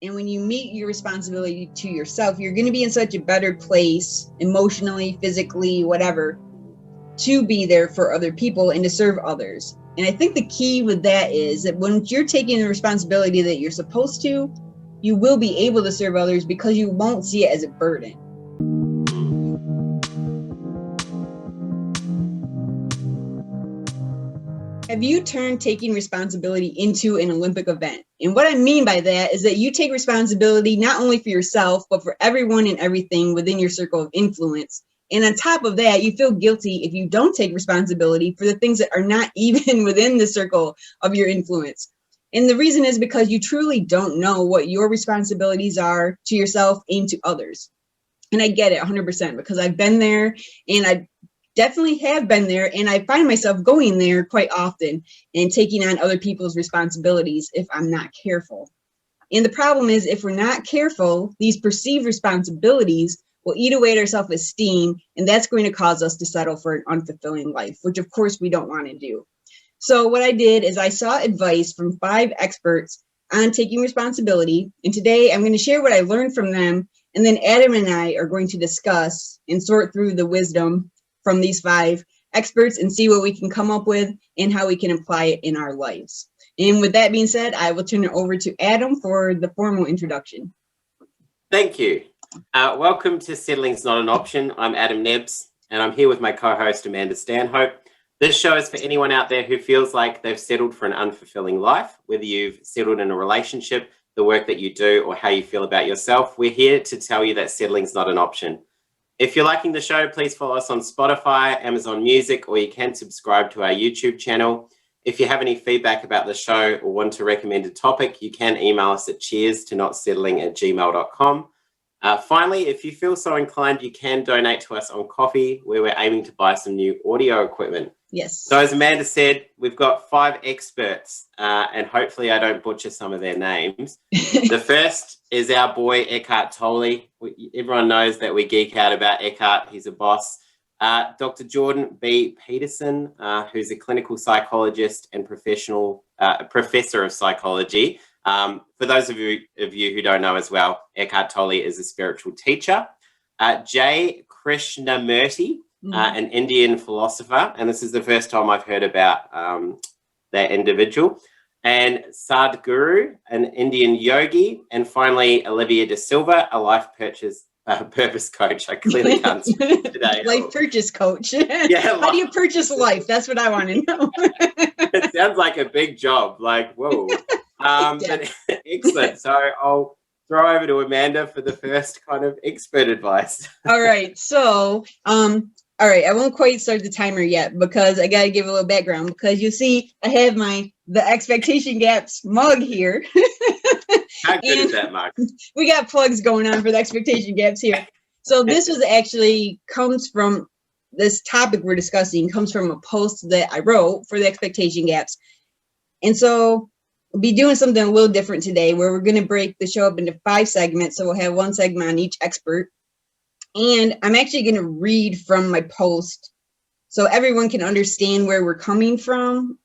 And when you meet your responsibility to yourself, you're going to be in such a better place emotionally, physically, whatever, to be there for other people and to serve others. And I think the key with that is that when you're taking the responsibility that you're supposed to, you will be able to serve others because you won't see it as a burden. Have you turned taking responsibility into an Olympic event? And what I mean by that is that you take responsibility not only for yourself, but for everyone and everything within your circle of influence. And on top of that, you feel guilty if you don't take responsibility for the things that are not even within the circle of your influence. And the reason is because you truly don't know what your responsibilities are to yourself and to others. And I get it 100% because I've been there, and I definitely have been there, and I find myself going there quite often and taking on other people's responsibilities if I'm not careful. And the problem is, if we're not careful, these perceived responsibilities will eat away at our self-esteem, and that's going to cause us to settle for an unfulfilling life, which of course we don't want to do. So what I did is I sought advice from 5 experts on taking responsibility, and today I'm going to share what I learned from them, and then Adam and I are going to discuss and sort through the wisdom from these 5 experts and see what we can come up with and how we can apply it in our lives. And with that being said, I will turn it over to Adam for the formal introduction. Thank you. Welcome to Settling's Not an Option. I'm Adam Nebbs, and I'm here with my co-host Amanda Stanhope. This show is for anyone out there who feels like they've settled for an unfulfilling life, whether you've settled in a relationship, the work that you do, or how you feel about yourself. We're here to tell you that settling's not an option. If you're liking the show, please follow us on Spotify, Amazon Music, or you can subscribe to our YouTube channel. If you have any feedback about the show or want to recommend a topic, you can email us at cheers-to-not-settling@gmail.com. Finally, if you feel so inclined, you can donate to us on Ko-fi, where we're aiming to buy some new audio equipment. Yes. So as Amanda said, we've got 5 experts, and hopefully I don't butcher some of their names. The first is our boy, Eckhart Tolle. Everyone knows that we geek out about Eckhart. He's a boss. Dr. Jordan B. Peterson, who's a clinical psychologist and professor of psychology. For those of you who don't know as well, Eckhart Tolle is a spiritual teacher. J. Krishnamurti, an Indian philosopher, and this is the first time I've heard about that individual. And Sadhguru, an Indian yogi. And finally, Olivia D'Silva, a life purpose coach. I clearly can't speak today. Life purchase coach. Yeah, how do you purchase life? That's what I want to know. It sounds like a big job. Like, whoa. But excellent. So I'll throw over to Amanda for the first kind of expert advice. All right. So, all right. I won't quite start the timer yet because I got to give a little background, because you see, I have the expectation gaps mug here. How good is that mug? We got plugs going on for the expectation gaps here. So this comes from this topic we're discussing comes from a post that I wrote for the expectation gaps. And so we'll be doing something a little different today, where we're going to break the show up into 5 segments. So we'll have 1 segment on each expert. And I'm actually going to read from my post so everyone can understand where we're coming from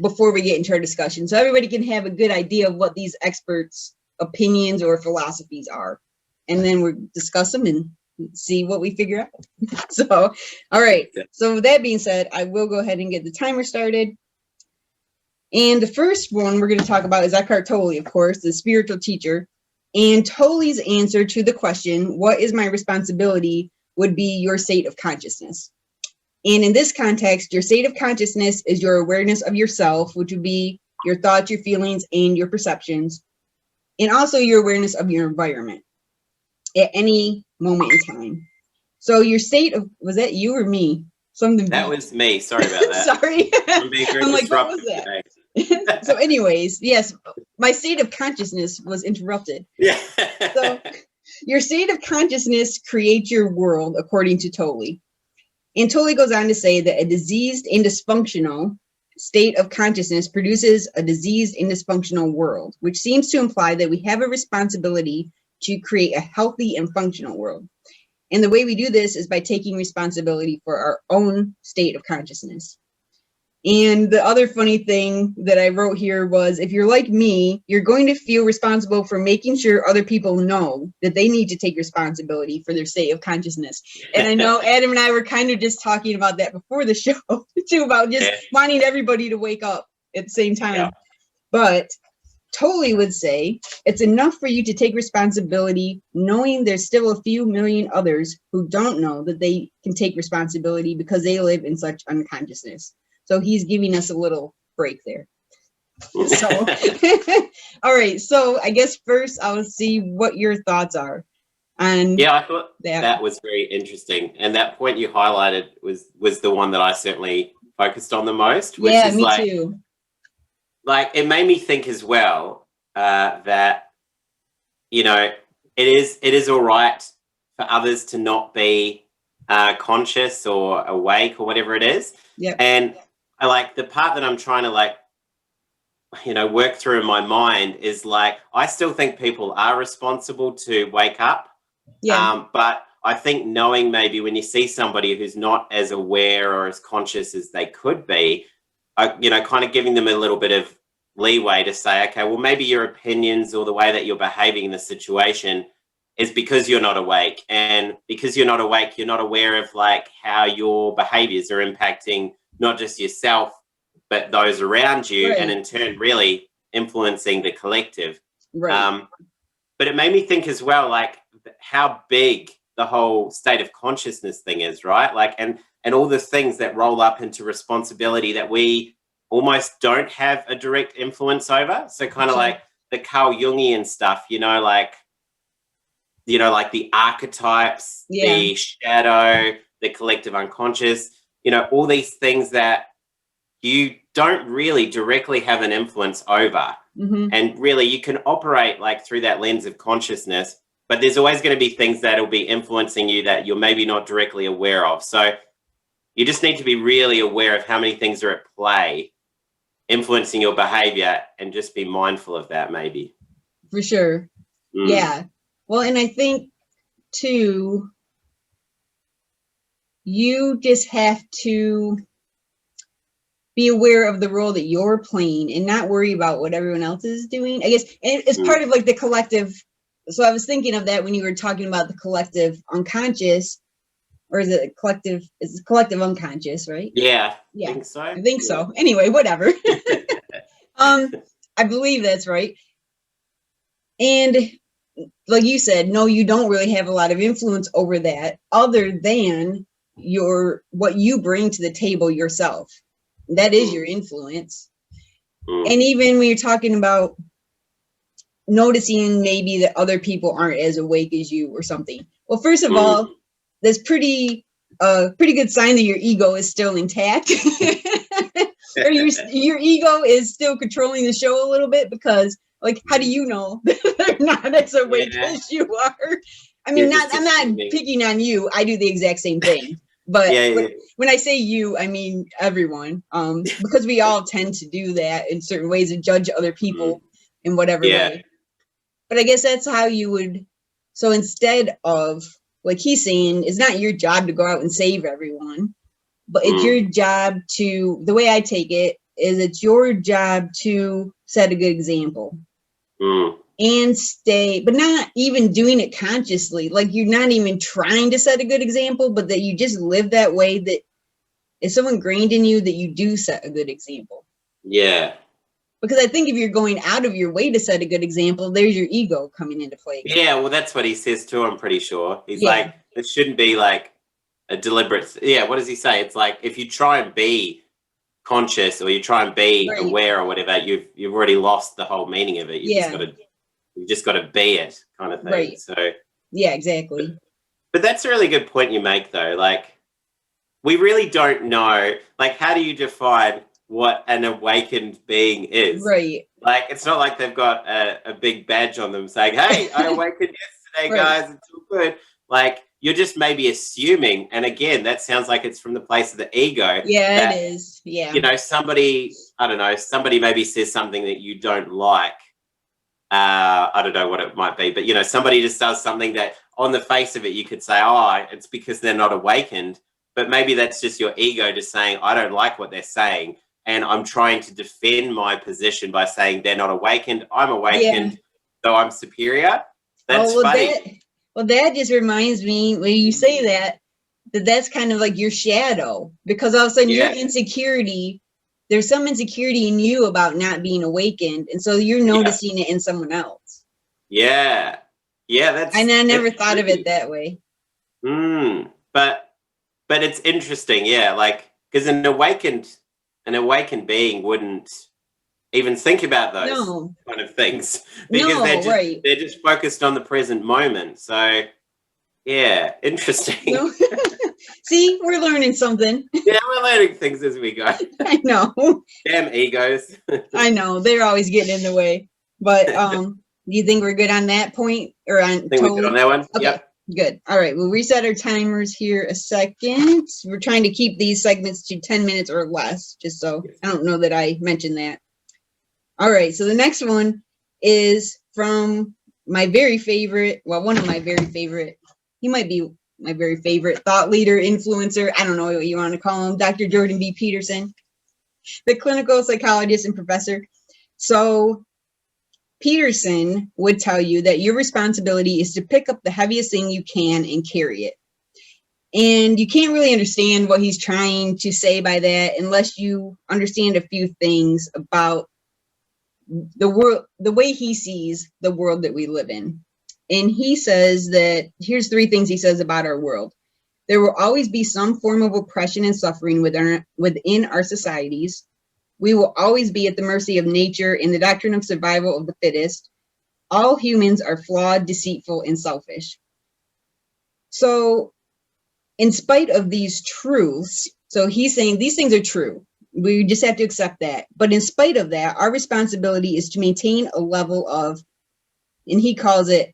before we get into our discussion. So everybody can have a good idea of what these experts' opinions or philosophies are. And then we'll discuss them and see what we figure out. So, all right. So with that being said, I will go ahead and get the timer started. And the first one we're going to talk about is Eckhart Tolle, of course, the spiritual teacher. And Tolle's answer to the question, what is my responsibility, would be your state of consciousness. And in this context, your state of consciousness is your awareness of yourself, which would be your thoughts, your feelings, and your perceptions. And also your awareness of your environment at any moment in time. So your state of, was that you or me? That was me. Sorry about that. Sorry. I'm being very like, what was disruptive that? today. So anyways, yes, my state of consciousness was interrupted. Yeah. So your state of consciousness creates your world, according to Tolle. And Tolle goes on to say that a diseased and dysfunctional state of consciousness produces a diseased and dysfunctional world, which seems to imply that we have a responsibility to create a healthy and functional world. And the way we do this is by taking responsibility for our own state of consciousness. And the other funny thing that I wrote here was, if you're like me, you're going to feel responsible for making sure other people know that they need to take responsibility for their state of consciousness. And I know Adam and I were kind of just talking about that before the show too, about just wanting everybody to wake up at the same time. Yeah. But Tolle would say it's enough for you to take responsibility, knowing there's still a few million others who don't know that they can take responsibility because they live in such unconsciousness. So he's giving us a little break there. So, all right. So I guess first I'll see what your thoughts are. And I thought that was very interesting. And that point you highlighted was the one that I certainly focused on the most. Which is me too. Like, it made me think as well that, it is all right for others to not be conscious or awake or whatever it is. Yep. And I like the part that I'm trying to work through in my mind is like, I still think people are responsible to wake up. Yeah. But I think knowing maybe when you see somebody who's not as aware or as conscious as they could be, kind of giving them a little bit of leeway to say, okay, well, maybe your opinions or the way that you're behaving in the situation is because you're not awake. And because you're not awake, you're not aware of like how your behaviors are impacting not just yourself, but those around you, right. and in turn really influencing the collective. Right. But it made me think as well, like how big the whole state of consciousness thing is, right? Like, and all the things that roll up into responsibility that we almost don't have a direct influence over. So kind of like the Carl Jungian stuff, like the archetypes, the shadow, the collective unconscious, all these things that you don't really directly have an influence over. Mm-hmm. And really you can operate like through that lens of consciousness, but there's always going to be things that will be influencing you that you're maybe not directly aware of. So you just need to be really aware of how many things are at play influencing your behavior and just be mindful of that maybe. For sure. Yeah. Well, and I think too, you just have to be aware of the role that you're playing and not worry about what everyone else is doing. I guess it's part of like the collective. So I was thinking of that when you were talking about the collective unconscious, or is it collective? It's collective unconscious, right? Yeah. Yeah. I think so. Anyway, whatever. I believe that's right. And like you said, no, you don't really have a lot of influence over that other than what you bring to the table yourself. That is your influence. And even when you're talking about noticing maybe that other people aren't as awake as you or something. Well, first of all, that's pretty good sign that your ego is still intact. Or your ego is still controlling the show a little bit, because like, how do you know that they're not as awake as you are? I mean, I'm not picking on you. I do the exact same thing. But when I say you, I mean everyone, because we all tend to do that in certain ways and judge other people in whatever way. But I guess that's how you would. So instead of, like he's saying, it's not your job to go out and save everyone, but it's your job to, the way I take it is, it's your job to set a good example. And stay, but not even doing it consciously. Like, you're not even trying to set a good example, but that you just live that way, that it's so ingrained in you that you do set a good example. Yeah. Because I think if you're going out of your way to set a good example, there's your ego coming into play again. Yeah, well, that's what he says too, I'm pretty sure. He's like, it shouldn't be like a deliberate, what does he say? It's like, if you try and be conscious or you try and be aware or whatever, you've already lost the whole meaning of it. You just got to be it, kind of thing. Right. So yeah, exactly. But that's a really good point you make, though. Like, we really don't know. Like, how do you define what an awakened being is? Right. Like, it's not like they've got a big badge on them saying, "Hey, I awakened yesterday, guys. It's all good." Like, you're just maybe assuming, and again, that sounds like it's from the place of the ego. Yeah, it is. Yeah. Somebody maybe says something that you don't like. I don't know what it might be, but somebody just does something that on the face of it you could say, oh, it's because they're not awakened, but maybe that's just your ego just saying, I don't like what they're saying, and I'm trying to defend my position by saying they're not awakened. I'm awakened, so I'm superior. That's funny. That just reminds me when you say that's kind of like your shadow, because all of a sudden your insecurity, there's some insecurity in you about not being awakened, and so you're noticing it in someone else. Yeah, that's. And I never thought of it that way. But it's interesting, like, because an awakened being wouldn't even think about those kind of things, because they're just focused on the present moment. So yeah, interesting. See, we're learning something. Yeah, we're learning things as we go. I know. Damn egos. I know, they're always getting in the way. But do you think we're good on that point? Or on I think we're good on that one. Okay. Yep. Good. All right. We'll reset our timers here a second. We're trying to keep these segments to 10 minutes or less, just so I don't know that I mentioned that. All right. So the next one is from my very favorite, one of my very favorite, he might be my very favorite thought leader, influencer. I don't know what you want to call him, Dr. Jordan B. Peterson, the clinical psychologist and professor. So Peterson would tell you that your responsibility is to pick up the heaviest thing you can and carry it. And you can't really understand what he's trying to say by that unless you understand a few things about the world, the way he sees the world that we live in. And he says that, here's 3 things he says about our world. There will always be some form of oppression and suffering within our societies. We will always be at the mercy of nature and the doctrine of survival of the fittest. All humans are flawed, deceitful, and selfish. So, in spite of these truths, so he's saying these things are true. We just have to accept that. But in spite of that, our responsibility is to maintain a level of, and he calls it,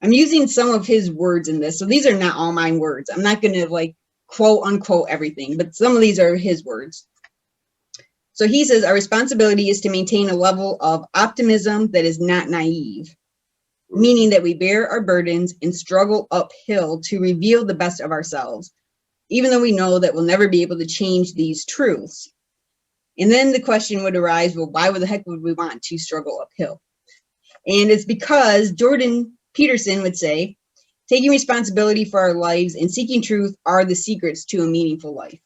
I'm using some of his words in this. So these are not all my words. I'm not going to like quote unquote everything, but some of these are his words. So he says our responsibility is to maintain a level of optimism that is not naive, meaning that we bear our burdens and struggle uphill to reveal the best of ourselves, even though we know that we'll never be able to change these truths. And then the question would arise, well, why the heck would we want to struggle uphill? And it's because Jordan Peterson would say, taking responsibility for our lives and seeking truth are the secrets to a meaningful life.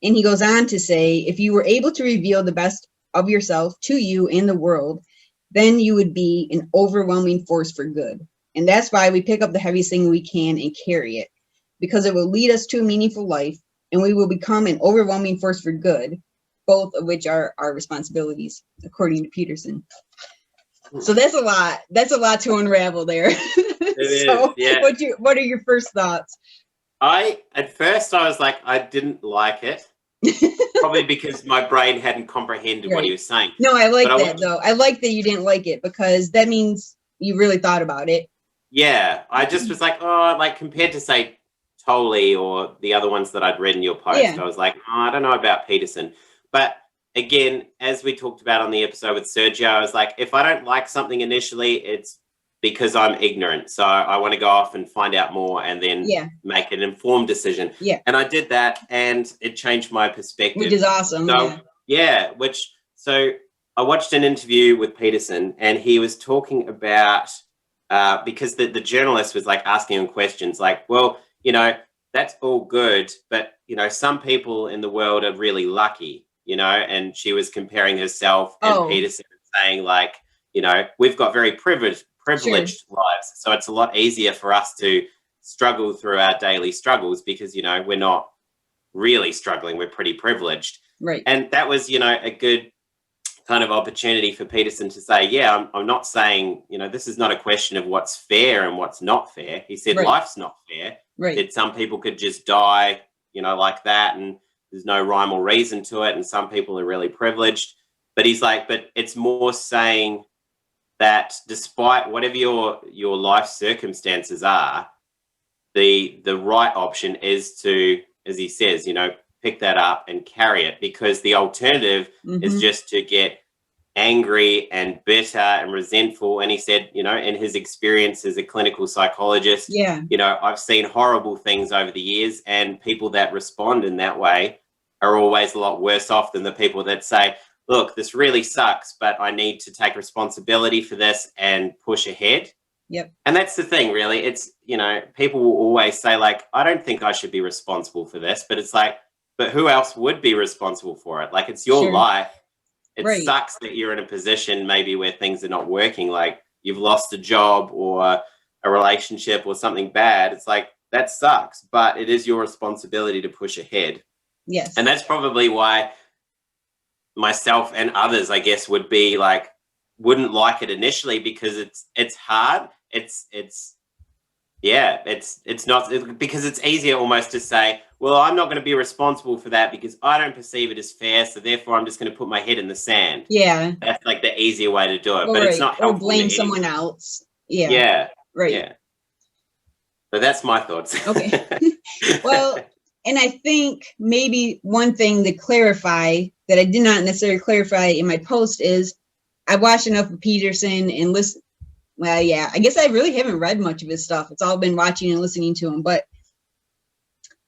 And he goes on to say, if you were able to reveal the best of yourself to you and the world, then you would be an overwhelming force for good. And that's why we pick up the heaviest thing we can and carry it, because it will lead us to a meaningful life, and we will become an overwhelming force for good, both of which are our responsibilities, according to Peterson. So that's a lot. That's a lot to unravel there. It is, yeah. What are your first thoughts? At first I was like, I didn't like it. Probably because my brain hadn't comprehended what he was saying. No, I like that though. I like that you didn't like it, because that means you really thought about it. Yeah, I just was like, oh, like compared to say Tolle or the other ones that I'd read in your post, I was like, oh, I don't know about Peterson. But again, as we talked about on the episode with Sergio, I was like, if I don't like something initially, it's because I'm ignorant. So I want to go off and find out more and then make an informed decision. Yeah. And I did that, and it changed my perspective. Which is awesome. So, so I watched an interview with Peterson, and he was talking about, because the journalist was like asking him questions like, well, you know, that's all good, but, you know, some people in the world are really lucky, you know, and she was comparing herself and Peterson and saying like, you know, we've got very privileged lives. So it's a lot easier for us to struggle through our daily struggles because, you know, we're not really struggling. We're pretty privileged. Right. And that was, you know, a good kind of opportunity for Peterson to say, yeah, I'm not saying, you know, this is not a question of what's fair and what's not fair. He said, life's not fair. Right. That some people could just die, you know, like that, and there's no rhyme or reason to it. And some people are really privileged. But he's like, but it's more saying that despite whatever your life circumstances are, the right option is to, as he says, you know, pick that up and carry it, because the alternative is just to get angry and bitter and resentful. And he said, you know, in his experience as a clinical psychologist, you know, I've seen horrible things over the years, and people that respond in that way are always a lot worse off than the people that say, look, this really sucks, but I need to take responsibility for this and push ahead. Yep. And that's the thing, really. It's, you know, people will always say, like, I don't think I should be responsible for this, but it's like, but who else would be responsible for it? Like, it's your life. It sucks that you're in a position maybe where things are not working, like you've lost a job or a relationship or something bad. It's like, that sucks, but it is your responsibility to push ahead. Yes. And that's probably why myself and others, I guess, would be like, wouldn't like it initially, because it's hard. It's not, because it's easier almost to say, well, I'm not going to be responsible for that because I don't perceive it as fair, so therefore I'm just going to put my head in the sand. Yeah. That's like the easier way to do it, but it's not helpful. Or blame someone else. Yeah. Yeah. Right. Yeah. So that's my thoughts. Okay. Well, and I think maybe one thing to clarify that I did not necessarily clarify in my post is I watched enough of Peterson and listen. Well, yeah, I guess I really haven't read much of his stuff. It's all been watching and listening to him, but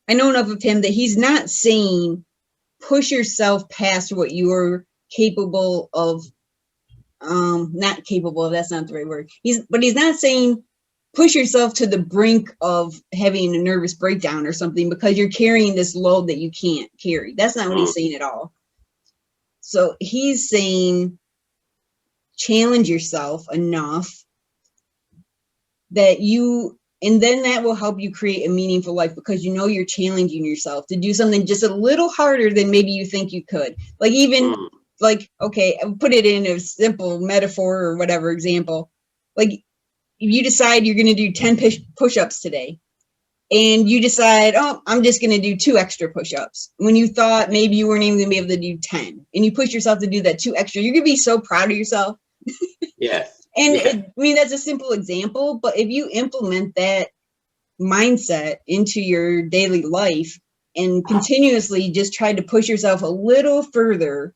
I know enough of him that he's not saying push yourself past what you're capable of. Not capable of, that's not the right word. He's not saying push yourself to the brink of having a nervous breakdown or something because you're carrying this load that you can't carry. That's not what he's saying at all. So he's saying challenge yourself enough that and then that will help you create a meaningful life, because you know you're challenging yourself to do something just a little harder than maybe you think you could. Like even like, okay, I'll put it in a simple metaphor or whatever example. Like you decide you're going to do 10 push-ups today, and you decide, oh, I'm just going to do 2 extra push-ups when you thought maybe you weren't even going to be able to do 10, and you push yourself to do that 2 extra. You're going to be so proud of yourself. Yeah. And I mean, that's a simple example, but if you implement that mindset into your daily life and continuously just try to push yourself a little further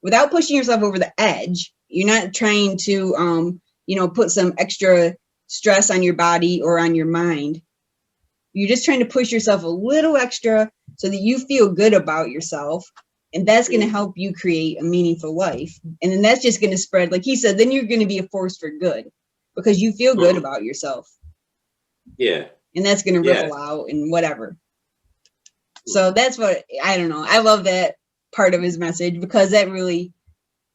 without pushing yourself over the edge, you're not trying to, put some extra stress on your body or on your mind. You're just trying to push yourself a little extra so that you feel good about yourself. And that's going to help you create a meaningful life. And then that's just going to spread. Like he said, then you're going to be a force for good because you feel good about yourself. Yeah. And that's going to ripple out and whatever. So that's what, I don't know. I love that part of his message because that really,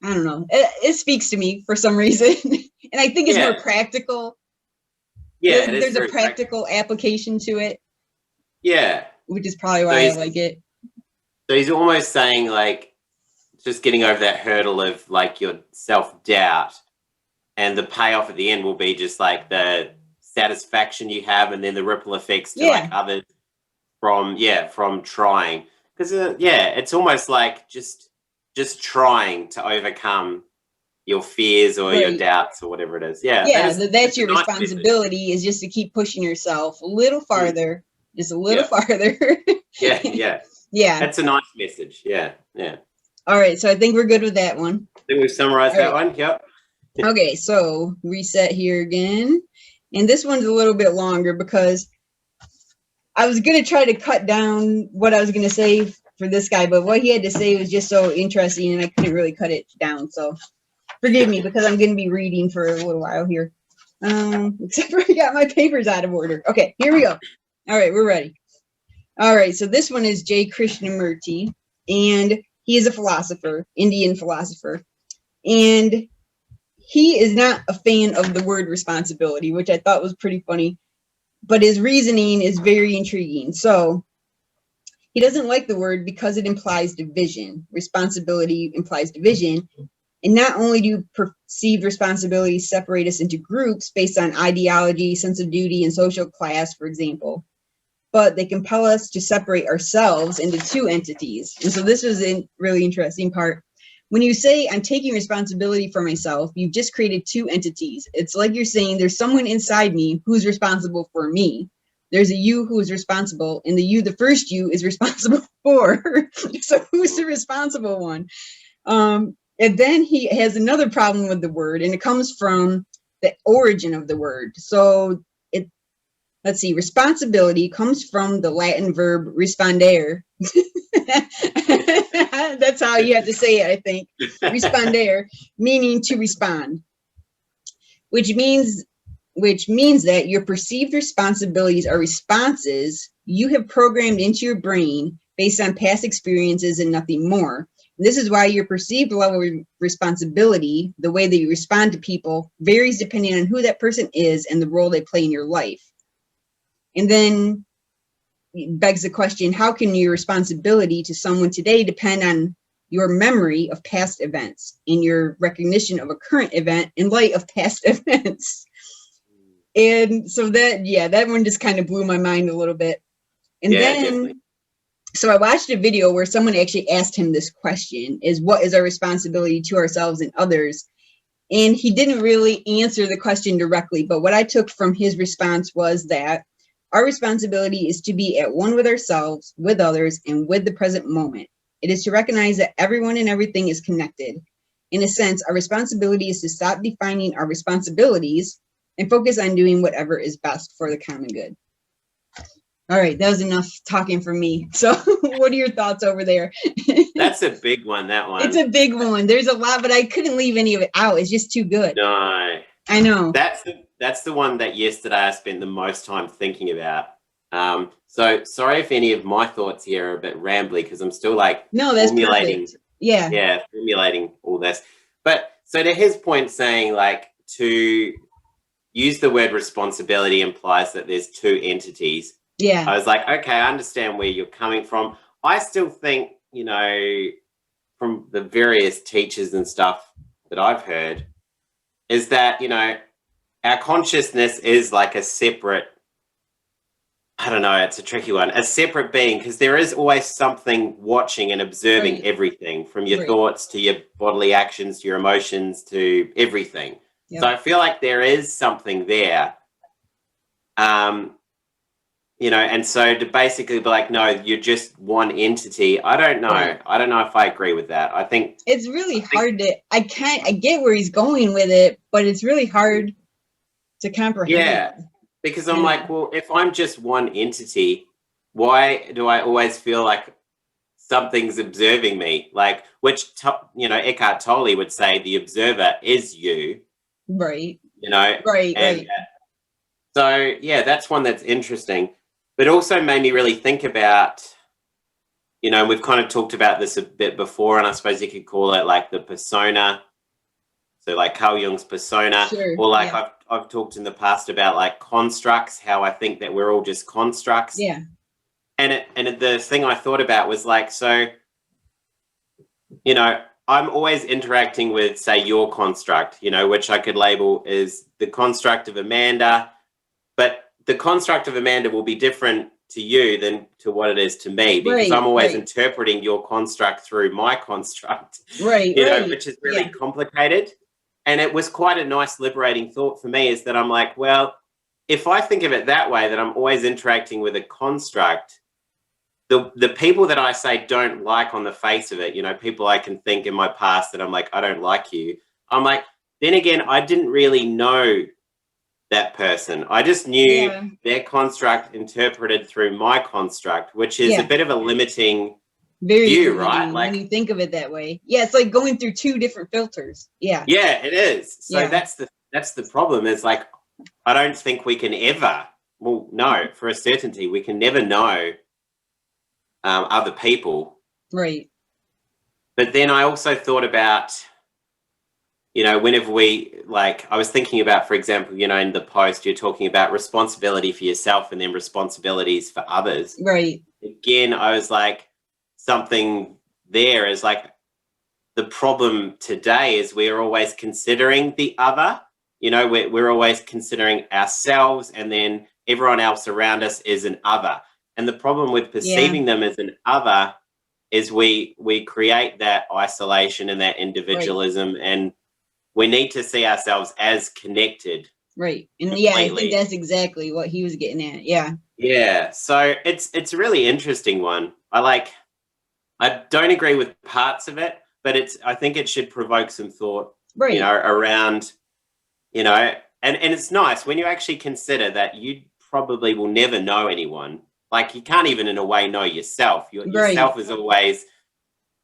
I don't know, it speaks to me for some reason. And I think it's more practical. Yeah. There's a practical application to it. Yeah. Which is probably why I like it. So he's almost saying, like, just getting over that hurdle of, like, your self-doubt, and the payoff at the end will be just, like, the satisfaction you have and then the ripple effects to, like, others from trying. Because, it's almost like just trying to overcome your fears or your doubts or whatever it is. Yeah, that's your responsibility is just to keep pushing yourself a little farther, just a little farther. Yeah. That's a nice message. Yeah. All right. So I think we're good with that one. I think we've summarized that one. Yep. Okay. So reset here again. And this one's a little bit longer because I was going to try to cut down what I was going to say for this guy, but what he had to say was just so interesting and I couldn't really cut it down. So forgive me because I'm going to be reading for a little while here. Except for I got my papers out of order. Okay. Here we go. All right. We're ready. All right, so this one is J. Krishnamurti, and he is a philosopher, Indian philosopher, and he is not a fan of the word responsibility, which I thought was pretty funny, but his reasoning is very intriguing. So he doesn't like the word because it implies division. Responsibility implies division, and not only do perceived responsibilities separate us into groups based on ideology, sense of duty, and social class, for example, but they compel us to separate ourselves into 2 entities. And so this was a really interesting part. When you say, I'm taking responsibility for myself, you've just created 2 entities. It's like you're saying there's someone inside me who's responsible for me. There's a you who is responsible, and the first you is responsible for. So who's the responsible one? And then he has another problem with the word, and it comes from the origin of the word. So let's see, responsibility comes from the Latin verb respondere. That's how you have to say it, I think. Responder, meaning to respond, which means that your perceived responsibilities are responses you have programmed into your brain based on past experiences and nothing more. And this is why your perceived level of responsibility, the way that you respond to people, varies depending on who that person is and the role they play in your life. And then begs the question, how can your responsibility to someone today depend on your memory of past events and your recognition of a current event in light of past events? And so that one just kind of blew my mind a little bit. And then, definitely. So I watched a video where someone actually asked him this question, is what is our responsibility to ourselves and others? And he didn't really answer the question directly, but what I took from his response was that our responsibility is to be at one with ourselves, with others, and with the present moment. It is to recognize that everyone and everything is connected. In a sense, our responsibility is to stop defining our responsibilities and focus on doing whatever is best for the common good. All right, that was enough talking for me. So what are your thoughts over there? That's a big one, that one. It's a big one. There's a lot, but I couldn't leave any of it out. It's just too good. No. I know. That's the one that yesterday I spent the most time thinking about. So sorry if any of my thoughts here are a bit rambly because I'm still that's formulating. Perfect. Yeah, formulating all this. But so to his point, saying to use the word responsibility implies that there's two entities. Yeah. I was like, okay, I understand where you're coming from. I still think, from the various teachers and stuff that I've heard, is that, our consciousness is like a separate, I don't know, it's a tricky one, a separate being, because there is always something watching and observing everything, from your thoughts to your bodily actions, to your emotions, to everything. Yep. So I feel like there is something there. And so to basically be like, no, you're just one entity. I don't know. Right. I don't know if I agree with that. I think it's really hard I get where he's going with it, but it's really hard to comprehend. Yeah, because I'm like, well, if I'm just one entity, why do I always feel like something's observing me? Which Eckhart Tolle would say the observer is you. Right. Right. So yeah, that's one that's interesting. But also made me really think about, we've kind of talked about this a bit before, and I suppose you could call it the persona. So Carl Jung's persona, or I've talked in the past about constructs, how I think that we're all just constructs. Yeah. And the thing I thought about was I'm always interacting with, say, your construct, which I could label as the construct of Amanda, but the construct of Amanda will be different to you than to what it is to me, because I'm always interpreting your construct through my construct, which is really complicated. And it was quite a nice liberating thought for me, is that I'm like, well, if I think of it that way, that I'm always interacting with a construct, the people that I say don't like on the face of it, people I can think in my past that I'm like, I don't like you. I'm like, then again, I didn't really know that person. I just knew their construct interpreted through my construct, which is a bit of a limiting view, right? When you think of it that way. Yeah, it's like going through two different filters. Yeah. Yeah, it is. So that's the problem, is I don't think we can ever, well, no, for a certainty, we can never know other people. Right. But then I also thought about, whenever I was thinking about, for example, in the post, you're talking about responsibility for yourself and then responsibilities for others. Right. Again, I was like, something there is the problem today is we're always considering the other, we're always considering ourselves, and then everyone else around us is an other. And the problem with perceiving them as an other is we create that isolation and that individualism, and we need to see ourselves as connected. Right. And I think that's exactly what he was getting at. Yeah. Yeah. So it's a really interesting one. I don't agree with parts of it, but I think it should provoke some thought, around, and it's nice when you actually consider that you probably will never know anyone. You can't even in a way know yourself. Yourself is always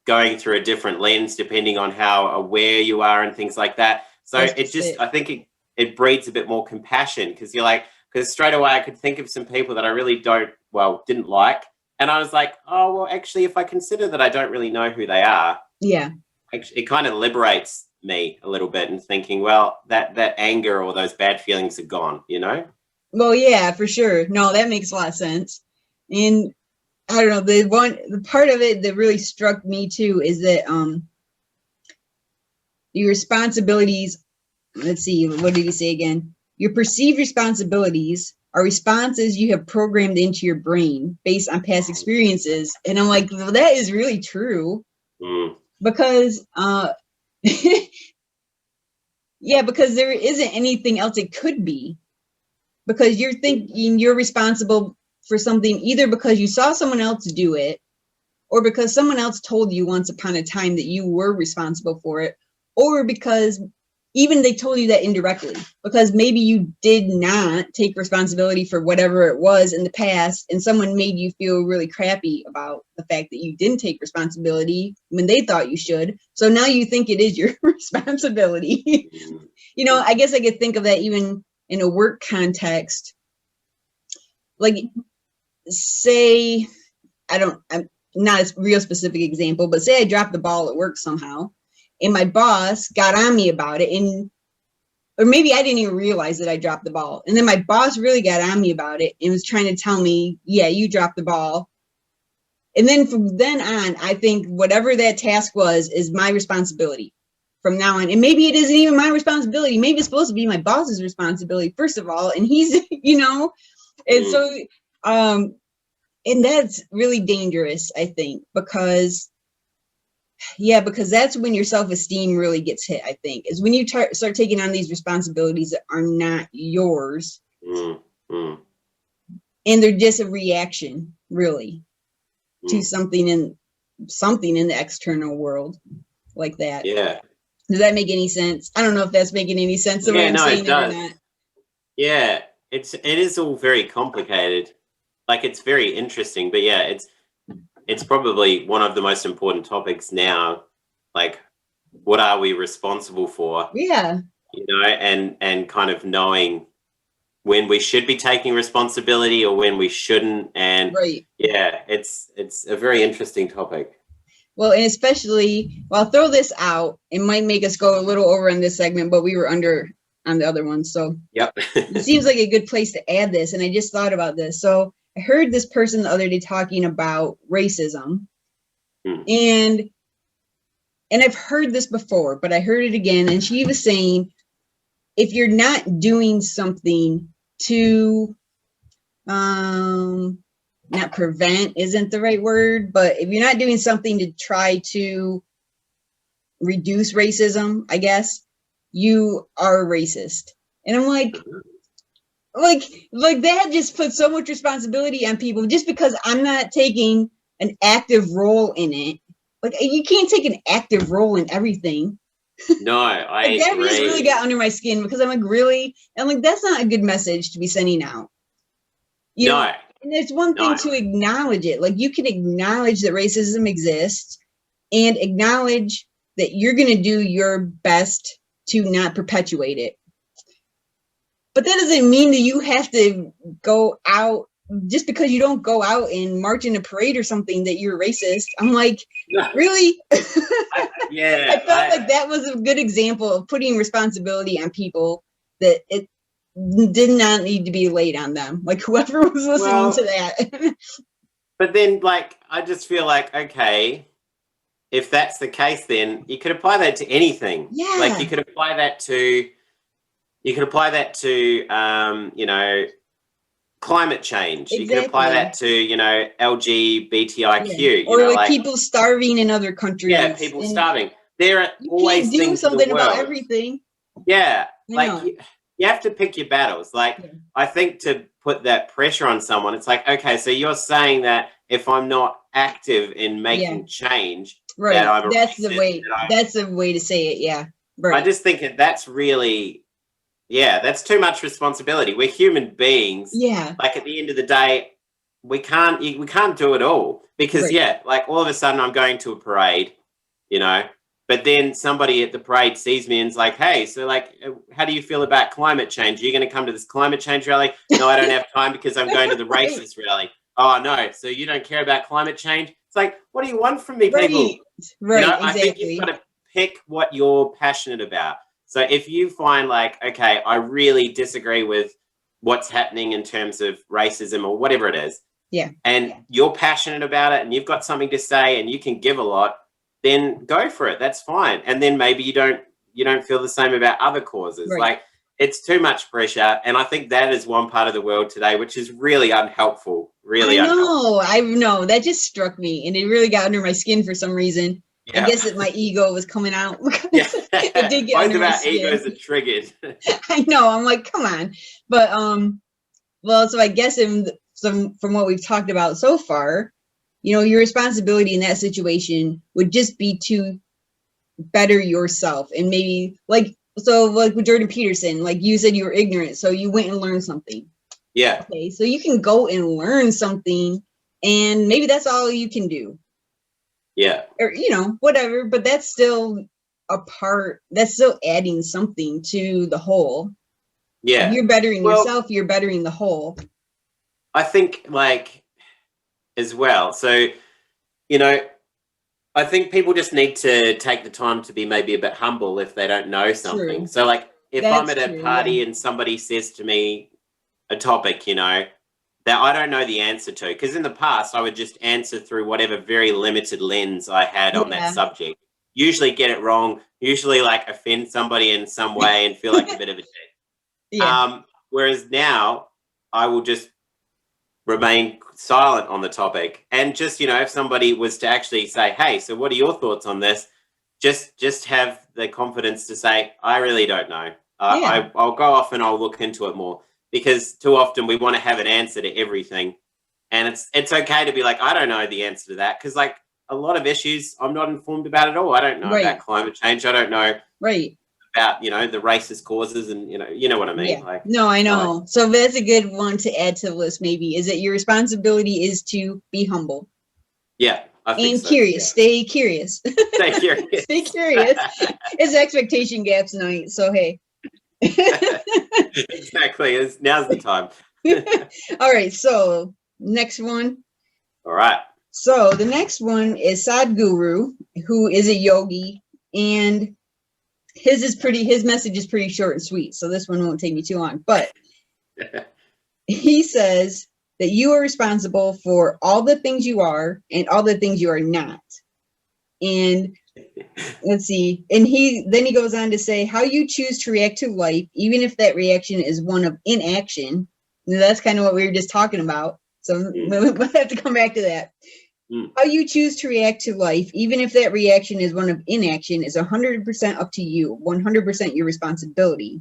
going through a different lens depending on how aware you are and things like that. So I think it breeds a bit more compassion, because you're like, because straight away I could think of some people that I really didn't like. And I was like, oh, well, actually, if I consider that I don't really know who they are, it kind of liberates me a little bit, and thinking, well, that anger or those bad feelings are gone, Well, yeah, for sure. No, that makes a lot of sense. And I don't know, the part of it that really struck me too is that your responsibilities, let's see, what did he say again? Your perceived responsibilities are responses you have programmed into your brain based on past experiences. And I'm like, well, that is really true. Because because there isn't anything else it could be. Because you're thinking you're responsible for something either because you saw someone else do it, or because someone else told you once upon a time that you were responsible for it, or because even they told you that indirectly, because maybe you did not take responsibility for whatever it was in the past, and someone made you feel really crappy about the fact that you didn't take responsibility when they thought you should. So now you think it is your responsibility. I guess I could think of that even in a work context. Like, say, I'm not a real specific example, but say I dropped the ball at work somehow, and my boss got on me about it, or maybe I didn't even realize that I dropped the ball. And then my boss really got on me about it and was trying to tell me, yeah, you dropped the ball. And then from then on, I think whatever that task was is my responsibility from now on. And maybe it isn't even my responsibility. Maybe it's supposed to be my boss's responsibility, first of all. And he's, and so, and that's really dangerous, I think, because that's when your self-esteem really gets hit, I think, is when you start taking on these responsibilities that are not yours. And they're just a reaction, really, to something in the external world like that. Yeah. Does that make any sense? I don't know if that's making any sense of what I'm saying or not. Yeah, it is all very complicated. Like, it's very interesting, but yeah, it's probably one of the most important topics now. Like, what are we responsible for? Yeah. And kind of knowing when we should be taking responsibility or when we shouldn't. And it's a very interesting topic. Well, and especially, I'll throw this out. It might make us go a little over in this segment, but we were under on the other one. So it seems like a good place to add this. And I just thought about this. So I heard this person the other day talking about racism. And I've heard this before, but I heard it again. And she was saying, if you're not doing something to, not prevent isn't the right word, but if you're not doing something to try to reduce racism, I guess, you are a racist. And I'm like that just puts so much responsibility on people just because I'm not taking an active role in it. Like, you can't take an active role in everything. No, I that just really got under my skin, because I'm like, that's not a good message to be sending out. You know? And it's one thing to acknowledge it. Like, you can acknowledge that racism exists and acknowledge that you're going to do your best to not perpetuate it. But that doesn't mean that you have to go out just because you don't go out and march in a parade or something that you're racist. I'm like, really? Yeah. I felt like that was a good example of putting responsibility on people that it did not need to be laid on them. Like, whoever was listening to that. But then, like, I just feel like, okay, if that's the case, then you could apply that to anything. Yeah. Like, you could apply that to climate change. Exactly. You could apply that to, LGBTIQ. Yeah. Or like people starving in other countries. Yeah, people starving. There are always things. You can't do something in the world about everything. Yeah. Like, you have to pick your battles. Like, I think to put that pressure on someone, it's like, okay, so you're saying that if I'm not active in making change, right, that I'm that's the way. That's the way to say it. Yeah. Right. I just think that's really, that's too much responsibility. We're human beings. Yeah. Like, at the end of the day, we can't do it all, because Right. like all of a sudden I'm going to a parade, you know, but then somebody at the parade sees me and is like, hey, so like, how do you feel about climate change? Are you going to come to this climate change rally? No, I don't have time because I'm going to the Right. racist rally. Oh no, so you don't care about climate change? It's like, what do you want from me, Right. people? Right. I think you've got Exactly. to pick what you're passionate about. So if you find like, okay, I really disagree with what's happening in terms of racism or whatever it is, Yeah. and you're passionate about it and you've got something to say and you can give a lot, then go for it. That's fine. And then maybe you don't feel the same about other causes. Right. Like, it's too much pressure. And I think that is one part of the world today which is really unhelpful. Really unhelpful. I know. That just struck me, and it really got under my skin for some reason. I Yeah. guess that my ego was coming out. Yeah. It did get Both under of my our skin. egos are triggered. I know. I'm like, come on. But well, so I guess from what we've talked about so far, your responsibility in that situation would just be to better yourself, and maybe like with Jordan Peterson, like you said, you were ignorant, so you went and learned something. Yeah. Okay, so you can go and learn something, and maybe that's all you can do. Yeah. Or whatever, but that's still that's still adding something to the whole. Yeah. If you're bettering Well, yourself, you're bettering the whole. I think like as well. So, I think people just need to take the time to be maybe a bit humble if they don't know something. True. So like if I'm That's at a true. Yeah. party and somebody says to me a topic, that I don't know the answer to, because in the past I would just answer through whatever very limited lens I had on that Yeah. subject. Usually get it wrong, usually like offend somebody in some way and feel like a bit of a dick. Yeah. Whereas now I will just remain silent on the topic, and just if somebody was to actually say, hey, so what are your thoughts on this, just have the confidence to say, I really don't know. Yeah. I'll go off and I'll look into it more, because too often we want to have an answer to everything, and it's okay to be like, I don't know the answer to that, because like a lot of issues I'm not informed about at all. I don't know Right. about climate change. I don't know Right. about the racist causes, and you know what I mean. Yeah. Like, No, I know. So that's a good one to add to the list. Maybe is that your responsibility is to be humble. Yeah, I think and so. curious. Yeah. Stay curious. Stay curious. Stay curious. It's expectation gaps night. So hey. Exactly. Now's the time. All right. So next one. All right. So the next one is Sadhguru, who is a yogi, and his message is pretty short and sweet. So this one won't take me too long, but he says that you are responsible for all the things you are and all the things you are not. And let's see. And he goes on to say how you choose to react to life, even if that reaction is one of inaction. And that's kind of what we were just talking about. So we'll have to come back to that. How you choose to react to life, even if that reaction is one of inaction, is 100% up to you, 100% your responsibility.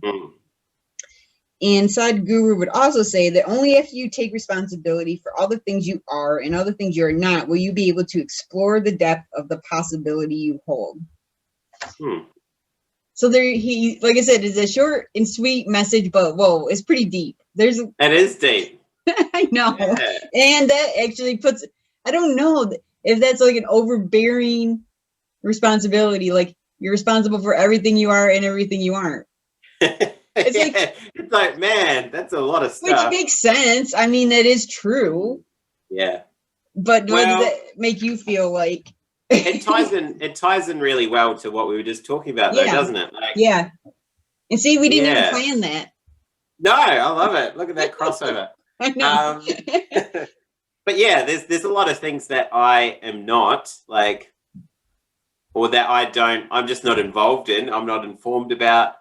And Sadhguru would also say that only after you take responsibility for all the things you are and all the things you are not will you be able to explore the depth of the possibility you hold. So there, like I said, it's a short and sweet message, but whoa, it's pretty deep. It is deep. I know. Yeah. And that actually puts, I don't know if that's like an overbearing responsibility, like you're responsible for everything you are and everything you aren't. It's like, man, that's a lot of stuff. Which makes sense. I mean, that is true. Yeah. But what does that make you feel like? It ties in really well to what we were just talking about, though, doesn't it? Like, yeah. And see, we didn't even plan that. No, I love it. Look at that crossover. I know. But yeah, there's a lot of things that I am not, like, or that I'm just not involved in, I'm not informed about.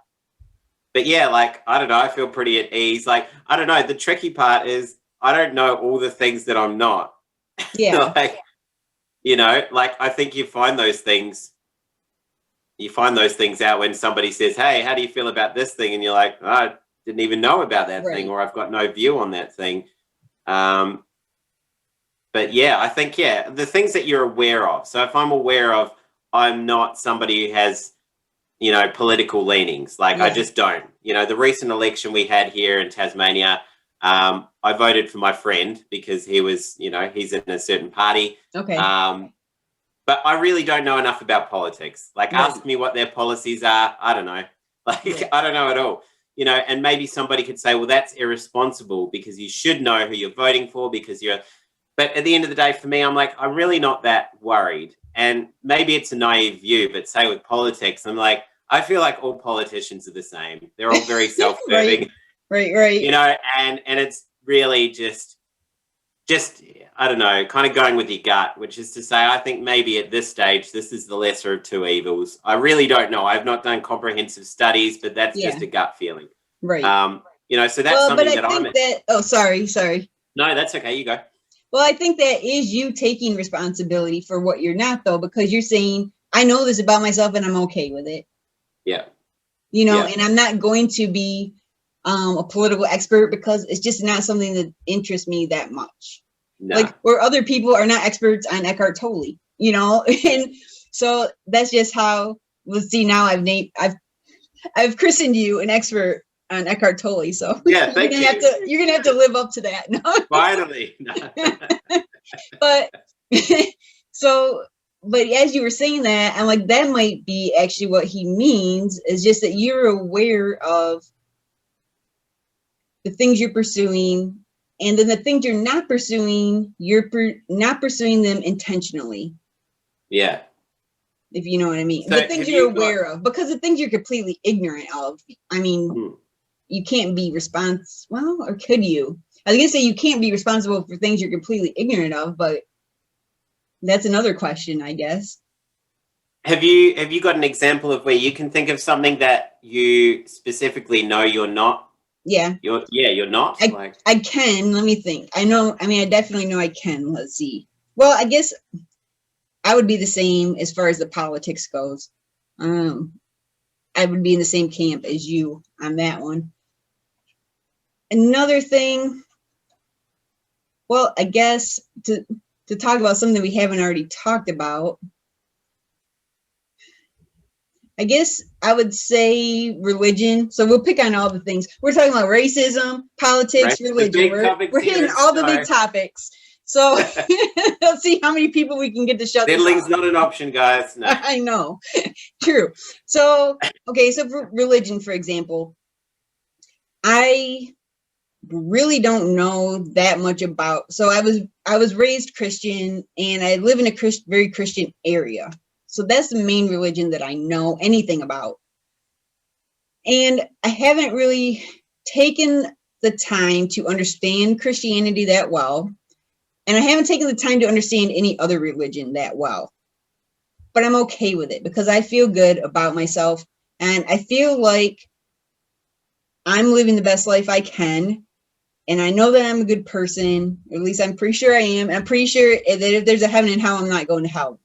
But yeah, like, I don't know, I feel pretty at ease. Like, I don't know, the tricky part is I don't know all the things that I'm not. Yeah. Like, like, I think you find those things out when somebody says, hey, how do you feel about this thing? And you're like, oh, I didn't even know about that thing, or I've got no view on that thing. But yeah, I think, the things that you're aware of. So if I'm aware of, I'm not somebody who has, political leanings. Like, I just don't. The recent election we had here in Tasmania, I voted for my friend because he was, he's in a certain party. Okay. But I really don't know enough about politics. Like, Right. ask me what their policies are. I don't know. Like, I don't know at all. And maybe somebody could say, well, that's irresponsible because you should know who you're voting for but at the end of the day, for me, I'm like, I'm really not that worried. And maybe it's a naive view, but say with politics, I'm like, I feel like all politicians are the same. They're all very self-serving. Right. And it's really just I don't know, kind of going with your gut, which is to say, I think maybe at this stage, this is the lesser of two evils. I really don't know. I've not done comprehensive studies, but that's just a gut feeling. Right. So that's something but I think that. Oh, sorry. No, that's okay. You go. Well, I think that is you taking responsibility for what you're not, though, because you're saying, I know this about myself and I'm okay with it. Yeah. And I'm not going to be a political expert because it's just not something that interests me that much. No. Like where other people are not experts on Eckhart Tolle, and so that's just how. Let's see. Now I've christened you an expert on Eckhart Tolle, so yeah, you're gonna have to live up to that. No? Finally. But but as you were saying that, I'm like, that might be actually what he means, is just that you're aware of the things you're pursuing, and then the things you're not pursuing, you're not pursuing them intentionally. Yeah. If you know what I mean. So the things you're aware of, because the things you're completely ignorant of, I mean, you can't be responsible. Well, or could you? I was going to say you can't be responsible for things you're completely ignorant of, but that's another question, I guess. Have you got an example of where you can think of something that you specifically know you're not? Yeah. You're not? I can. Let me think. I definitely know I can. Let's see. Well, I guess I would be the same as far as the politics goes. I would be in the same camp as you on that one. Another thing, well, I guess to talk about something we haven't already talked about, I guess I would say religion. So we'll pick on all the things. We're talking about racism, politics, religion. We're hitting all the big topics. So let's see how many people we can get to shut this Diddling's off. not an option, guys. No. I know. True. So, okay, so for religion, for example, I really don't know that much about. So I was raised Christian, and I live in a very Christian area. So that's the main religion that I know anything about. And I haven't really taken the time to understand Christianity that well. And I haven't taken the time to understand any other religion that well. But I'm okay with it because I feel good about myself. And I feel like I'm living the best life I can. And I know that I'm a good person. Or at least I'm pretty sure I am. And I'm pretty sure that if there's a heaven and hell, I'm not going to hell.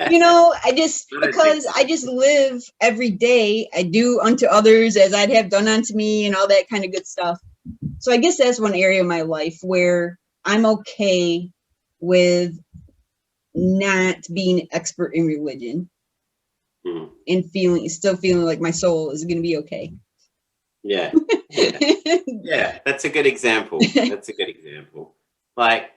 I just live every day. I do unto others as I'd have done unto me and all that kind of good stuff. So I guess that's one area of my life where I'm okay with not being an expert in religion and still feeling like my soul is going to be okay. Yeah. Yeah, that's a good example. Like,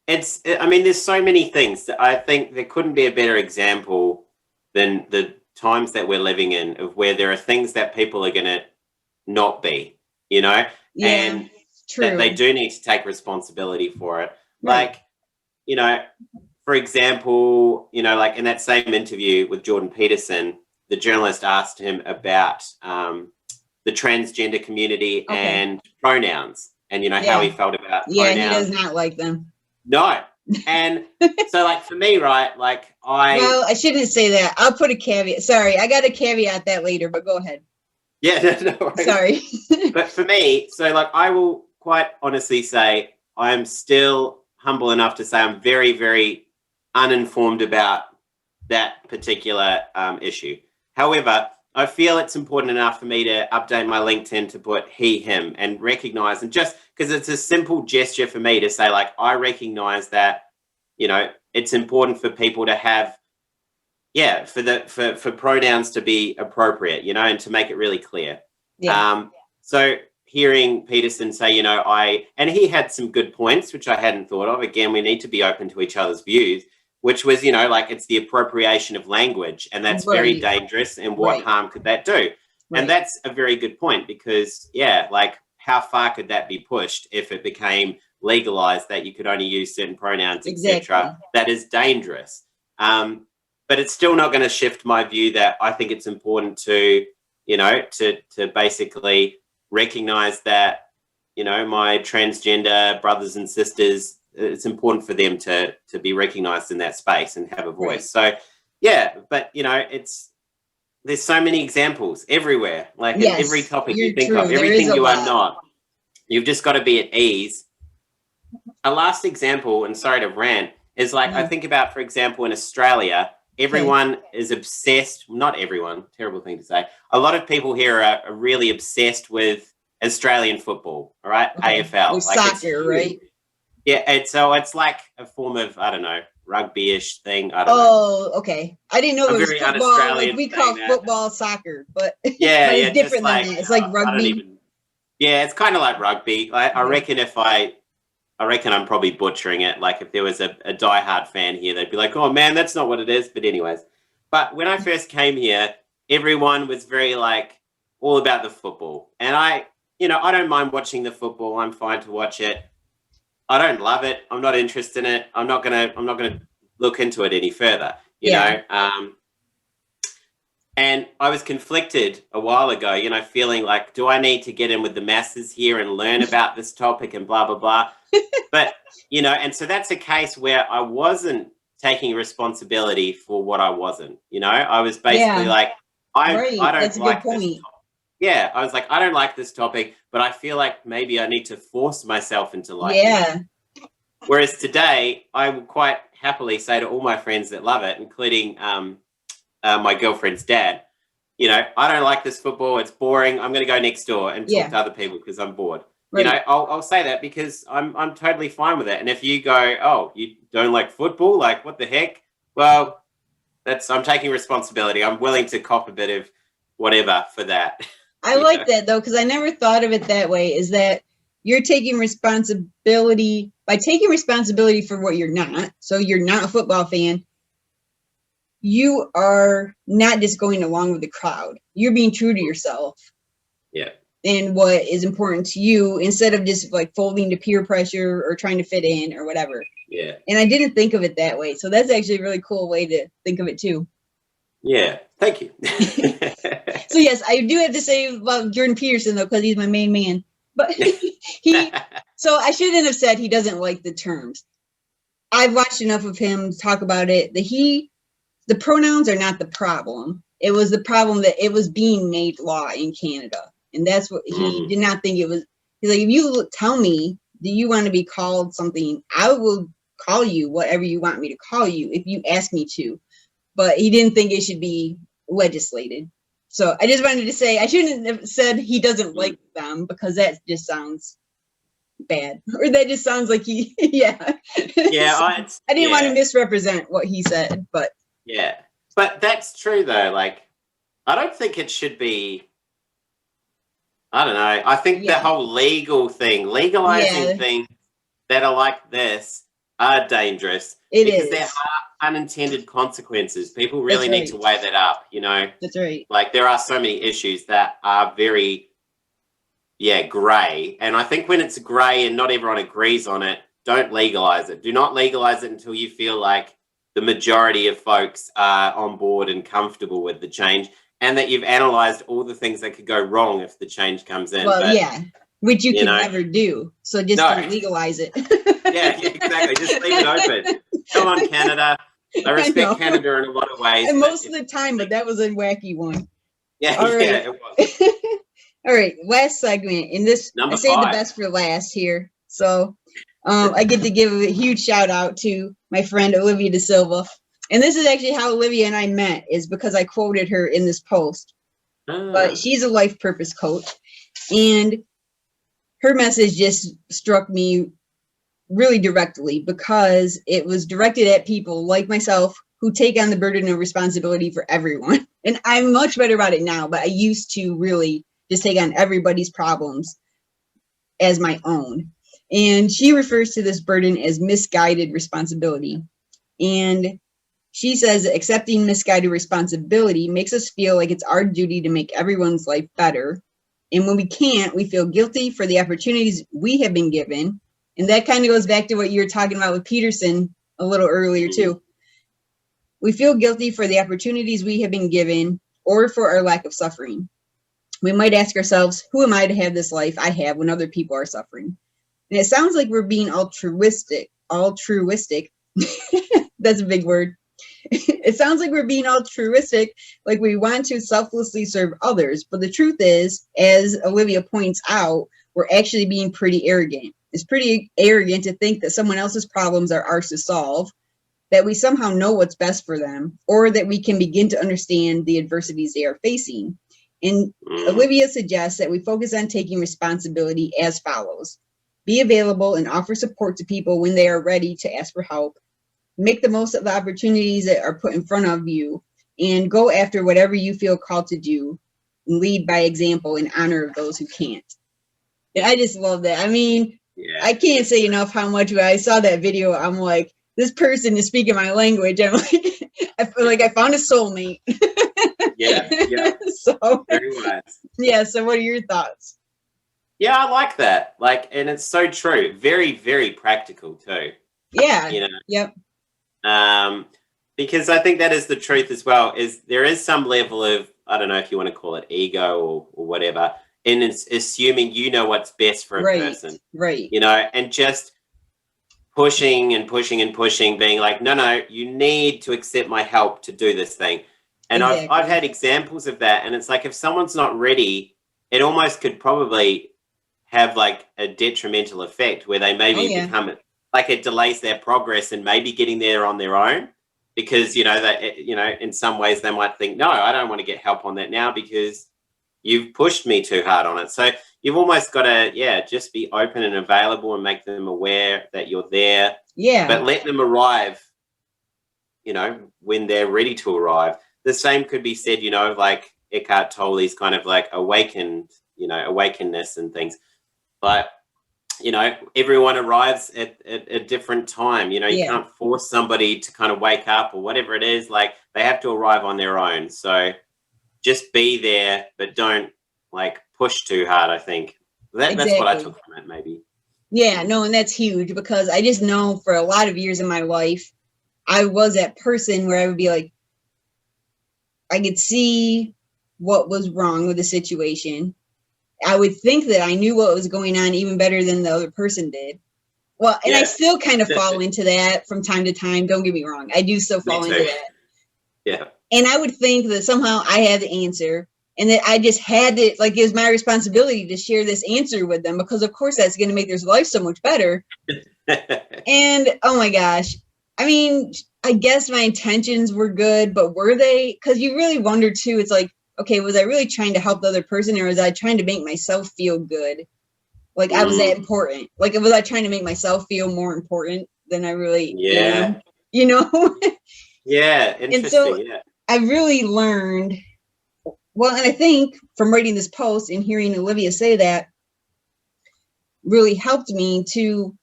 there's so many things that I think there couldn't be a better example than the times that we're living in, of where there are things that people are going to not be, Yeah, and true. that they do need to take responsibility for it. Right. Like, for example, like in that same interview with Jordan Peterson, the journalist asked him about the transgender community and pronouns, and how he felt about pronouns. Yeah, he does not like them. No. And so, like, for me, right, like Well, I shouldn't say that. I'll put a caveat. Sorry, I got to caveat that later, but go ahead. Yeah, no worries. Sorry. But for me, so, like, I will quite honestly say I'm still humble enough to say I'm very, very uninformed about that particular issue. However, I feel it's important enough for me to update my LinkedIn to put he, him, and recognize, and just because it's a simple gesture for me to say, like, I recognize that, it's important for people to have, for pronouns to be appropriate, and to make it really clear. Yeah. So hearing Peterson say, and he had some good points, which I hadn't thought of. Again, we need to be open to each other's views, which was, like it's the appropriation of language, and that's very dangerous. And what harm could that do? And that's a very good point, because, like, how far could that be pushed if it became legalized that you could only use certain pronouns, etc.? That is dangerous. But it's still not going to shift my view that I think it's important to, to basically recognize that, my transgender brothers and sisters, it's important for them to be recognized in that space and have a voice. So, but, there's so many examples everywhere, like in every topic you think of, everything you are not. You've just got to be at ease. A last example, and sorry to rant, is like, I think about, for example, in Australia, everyone is obsessed, not everyone, terrible thing to say. A lot of people here are really obsessed with Australian football, all right? AFL. With soccer, right? Yeah, it's like a form of, I don't know, rugby-ish thing. I don't know. Oh, okay. I didn't know it was football. Like we call football soccer, but, but it's different than that. It's like rugby. It's kind of like rugby. I reckon I reckon I'm probably butchering it. Like if there was a diehard fan here, they'd be like, oh man, that's not what it is. But anyways, but when I first came here, everyone was very like all about the football. And I don't mind watching the football. I'm fine to watch it. I don't love it. I'm not interested in it. I'm not gonna look into it any further, you know. And I was conflicted a while ago, feeling like, do I need to get in with the masses here and learn about this topic and blah, blah, blah. But, and so that's a case where I wasn't taking responsibility for what I wasn't, I was basically like, I don't like this. Yeah, I was like, I don't like this topic, but I feel like maybe I need to force myself into liking it. Whereas today, I would quite happily say to all my friends that love it, including my girlfriend's dad, I don't like this football. It's boring. I'm going to go next door and talk to other people because I'm bored. I'll say that because I'm totally fine with it. And if you go, oh, you don't like football? Like, what the heck? Well, I'm taking responsibility. I'm willing to cop a bit of whatever for that. I like that, though, because I never thought of it that way, is that you're taking responsibility by taking responsibility for what you're not. So you're not a football fan. You are not just going along with the crowd. You're being true to yourself. Yeah. And what is important to you, instead of just like folding to peer pressure or trying to fit in or whatever. Yeah. And I didn't think of it that way. So that's actually a really cool way to think of it too. Yeah. Thank you. So yes, I do have to say about Jordan Peterson though, because he's my main man. But so I shouldn't have said he doesn't like the terms. I've watched enough of him talk about it that the pronouns are not the problem. It was the problem that it was being made law in Canada. And that's what he did not think it was. He's like, if you tell me, do you want to be called something? I will call you whatever you want me to call you if you ask me to. But he didn't think it should be legislated. So I just wanted to say, I shouldn't have said he doesn't like them, because that just sounds bad. Or that just sounds like he, Yeah. So I didn't want to misrepresent what he said, but. Yeah. But that's true though. Like, I don't think it should be, I don't know. I think the whole legalizing things that are like this are dangerous. Because there are unintended consequences. People really need to weigh that up, That's right. Like there are so many issues that are very, grey. And I think when it's grey and not everyone agrees on it, don't legalize it. Do not legalize it until you feel like the majority of folks are on board and comfortable with the change, and that you've analyzed all the things that could go wrong if the change comes in. Well, which you can never do. So just don't legalize it. Yeah, exactly. Just leave it open. Come on, Canada. I respect Canada in a lot of ways. And most of the time, but that was a wacky one. Yeah, it was. All right, last segment. In this, Number I saved 5. the best for last here. So I get to give a huge shout out to my friend Olivia D'Silva. And this is actually how Olivia and I met, is because I quoted her in this post. But she's a life purpose coach. And her message just struck me really directly, because it was directed at people like myself who take on the burden of responsibility for everyone. And I'm much better about it now, but I used to really just take on everybody's problems as my own. And she refers to this burden as misguided responsibility. And she says accepting misguided responsibility makes us feel like it's our duty to make everyone's life better. And when we can't, we feel guilty for the opportunities we have been given. And that kind of goes back to what you were talking about with Peterson a little earlier, too. We feel guilty for the opportunities we have been given or for our lack of suffering. We might ask ourselves, who am I to have this life I have when other people are suffering? And it sounds like we're being altruistic. That's a big word. It sounds like we're being altruistic, like we want to selflessly serve others. But the truth is, as Olivia points out, we're actually being pretty arrogant. It's pretty arrogant to think that someone else's problems are ours to solve, that we somehow know what's best for them, or that we can begin to understand the adversities they are facing. And Olivia suggests that we focus on taking responsibility as follows. Be available and offer support to people when they are ready to ask for help. Make the most of the opportunities that are put in front of you, and go after whatever you feel called to do, and lead by example in honor of those who can't. And I just love that. I mean, I can't say enough how much when I saw that video, I'm like, this person is speaking my language. I'm like, I feel like I found a soulmate. Yeah. So Very wise. Yeah. So what are your thoughts? Yeah, I like that. Like, and it's so true. Very, very practical too. Yeah. You know. Yep. Because I think that is the truth as well, is there is some level of, I don't know if you want to call it ego or whatever, in assuming you know what's best for a person. Right. You know, and just pushing and pushing and pushing, being like, no, you need to accept my help to do this thing. And Exactly. I've had examples of that. And it's like, if someone's not ready, it almost could probably have like a detrimental effect where they maybe become, like, it delays their progress and maybe getting there on their own, because, you know, that, you know, in some ways they might think, no, I don't want to get help on that now because you've pushed me too hard on it. So you've almost got to, just be open and available and make them aware that you're there. Yeah. But let them arrive, you know, when they're ready to arrive. The same could be said, you know, like Eckhart Tolle's kind of like awakenness and things. But, you know, everyone arrives at a different time. You know, you can't force somebody to kind of wake up or whatever it is. Like, they have to arrive on their own. So just be there, but don't like push too hard, I think. That's what I took from it, maybe. Yeah, no, and that's huge, because I just know for a lot of years in my life, I was that person where I would be like, I could see what was wrong with the situation. I would think that I knew what was going on even better than the other person did. Well, and I still kind of fall into that from time to time. Don't get me wrong. I do still fall into that. Yeah. And I would think that somehow I had the answer, and that I just had to, like, it was my responsibility to share this answer with them, because of course that's going to make their life so much better. And oh my gosh, I mean, I guess my intentions were good, but were they? Because you really wonder too. It's like, okay, was I really trying to help the other person, or was I trying to make myself feel good? Like I was that important? Like, was I trying to make myself feel more important than I really am? You know? Yeah, interesting. And so I really learned, well, and I think from writing this post and hearing Olivia say that really helped me to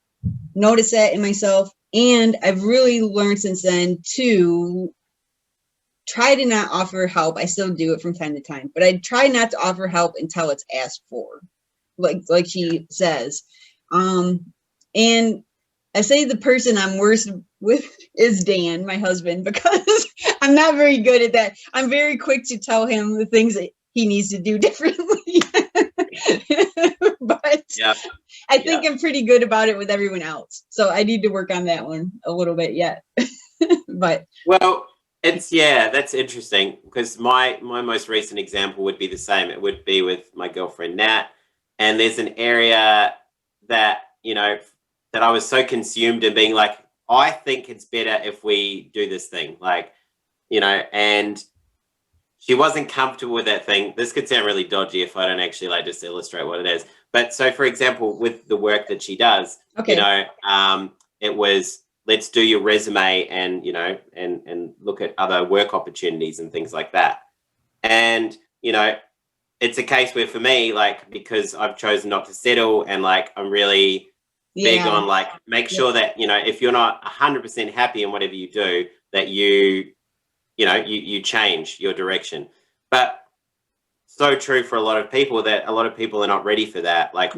notice that in myself. And I've really learned since then to try to not offer help. I still do it from time to time, but I try not to offer help until it's asked for, like she says. And I say the person I'm worst with is Dan, my husband, because I'm not very good at that. I'm very quick to tell him the things that he needs to do differently. But I think I'm pretty good about it with everyone else. So I need to work on that one a little bit yet. But well, that's interesting, because my most recent example would be the same. It would be with my girlfriend Nat, and there's an area that, you know, that I was so consumed in being like, I think it's better if we do this thing, like, you know, and she wasn't comfortable with that thing. This could sound really dodgy if I don't actually like just illustrate what it is. But so, for example, with the work that she does, you know, it was, let's do your resume and, you know, and look at other work opportunities and things like that. And, you know, it's a case where for me, like, because I've chosen not to settle, and like I'm really big on like make sure that, you know, if you're not 100% happy in whatever you do, that you change your direction. But so true for a lot of people, that a lot of people are not ready for that. Like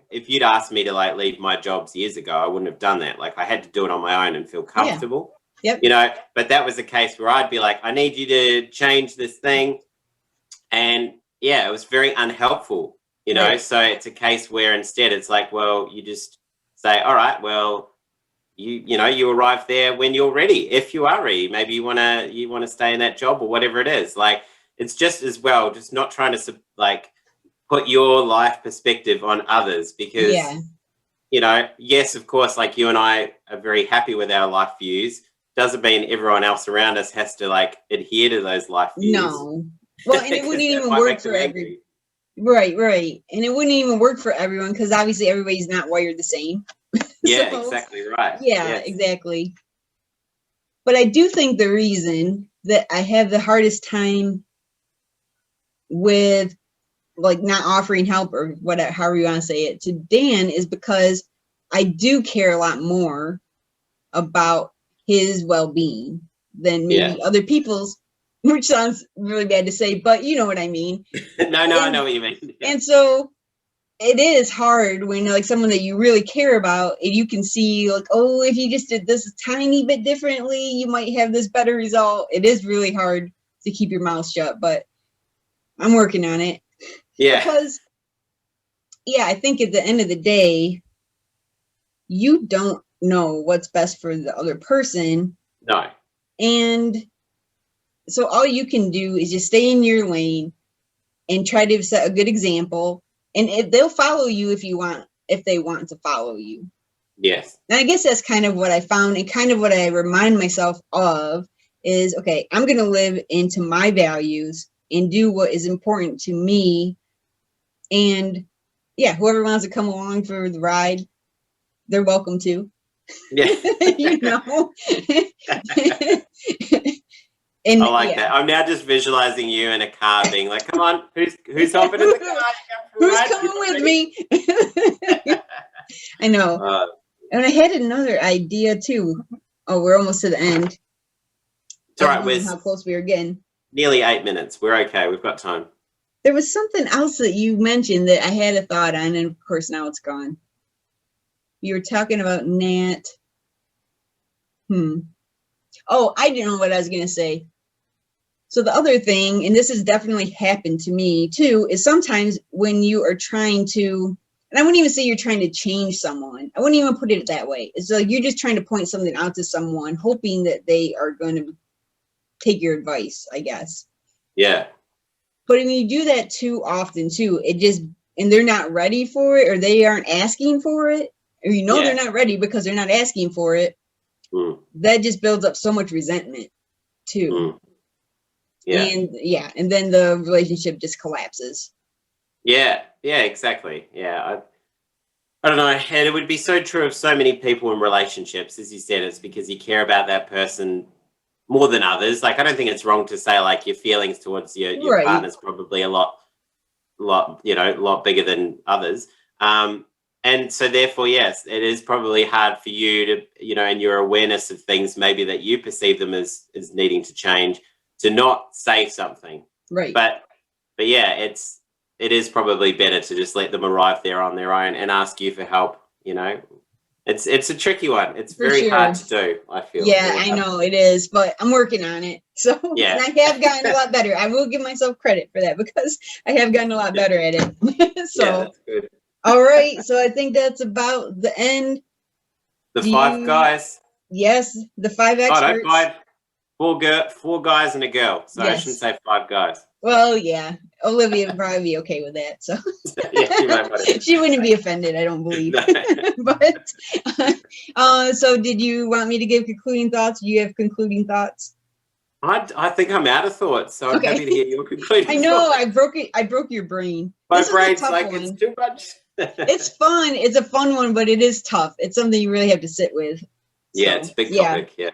if you'd asked me to like leave my jobs years ago, I wouldn't have done that. Like I had to do it on my own and feel comfortable. Yep. You know, but that was the case where I'd be like, I need you to change this thing. And yeah, it was very unhelpful, you know. Right. So it's a case where instead it's like, well, you just say, all right, well, you arrive there when you're ready. If you are ready, maybe you wanna stay in that job or whatever it is. Like it's just as well, just not trying to like put your life perspective on others, because you know, yes, of course, like you and I are very happy with our life views. Doesn't mean everyone else around us has to like adhere to those life views. No. Well, and it wouldn't even work for everyone. Right. And it wouldn't even work for everyone, because obviously everybody's not wired the same. Yeah, so, exactly right. Yeah, yes. Exactly. But I do think the reason that I have the hardest time with like not offering help or whatever, however you want to say it, to Dan is because I do care a lot more about his well-being than maybe other people's, which sounds really bad to say, but you know what I mean. No, I know what you mean. Yeah. And so it is hard when like someone that you really care about, and you can see like, oh, if you just did this a tiny bit differently, you might have this better result. It is really hard to keep your mouth shut, but I'm working on it. Yeah. Because, I think at the end of the day, you don't know what's best for the other person. No. And so all you can do is just stay in your lane and try to set a good example. And they'll follow you if they want to follow you. Yes. And I guess that's kind of what I found, and kind of what I remind myself of is, okay, I'm going to live into my values and do what is important to me. And whoever wants to come along for the ride, they're welcome to. Yeah. You know? And I like that. I'm now just visualizing you in a car being like, come on, who's hopping in the car? Who's coming with me? I know. And I had another idea too. Oh, we're almost to the end. It's all right. How close we are getting. Nearly 8 minutes. We're okay. We've got time. There was something else that you mentioned that I had a thought on, and of course now it's gone. You were talking about Nat. Oh, I didn't know what I was going to say. So the other thing, and this has definitely happened to me too, is sometimes when you are trying to, and I wouldn't even say you're trying to change someone. I wouldn't even put it that way. It's like you're just trying to point something out to someone, hoping that they are going to take your advice, I guess. Yeah. But when you do that too often too, and they're not ready for it, or they aren't asking for it, or they're not ready because they're not asking for it, that just builds up so much resentment too. Yeah. And then the relationship just collapses. Yeah, exactly. Yeah. I don't know. And it would be so true of so many people in relationships. As you said, it's because you care about that person more than others. Like, I don't think it's wrong to say like your feelings towards your partner's probably a lot bigger than others. And so therefore, yes, it is probably hard for you to, in your awareness of things maybe that you perceive them as needing to change, to not say something. Right. But yeah, it is probably better to just let them arrive there on their own and ask you for help. It's a tricky one. It's very hard to do, I feel. Yeah, I know it is, but I'm working on it. So and I have gotten a lot better. I will give myself credit for that, because I have gotten a lot better at it. So that's good. All right. So I think that's about the end. The 5 guys. Yes, the 5 experts. Oh, no, 4 guys and a girl. So I shouldn't say 5 guys. Well, yeah. Olivia would probably be okay with that. So she wouldn't be offended, I don't believe. No. But so did you want me to give concluding thoughts? Do you have concluding thoughts? I think I'm out of thoughts, so I'm happy to hear your concluding I know, thoughts. I broke your brain. My brain's like, it's too much. It's fun. It's a fun one, but it is tough. It's something you really have to sit with. Yeah, it's a big topic. Yeah.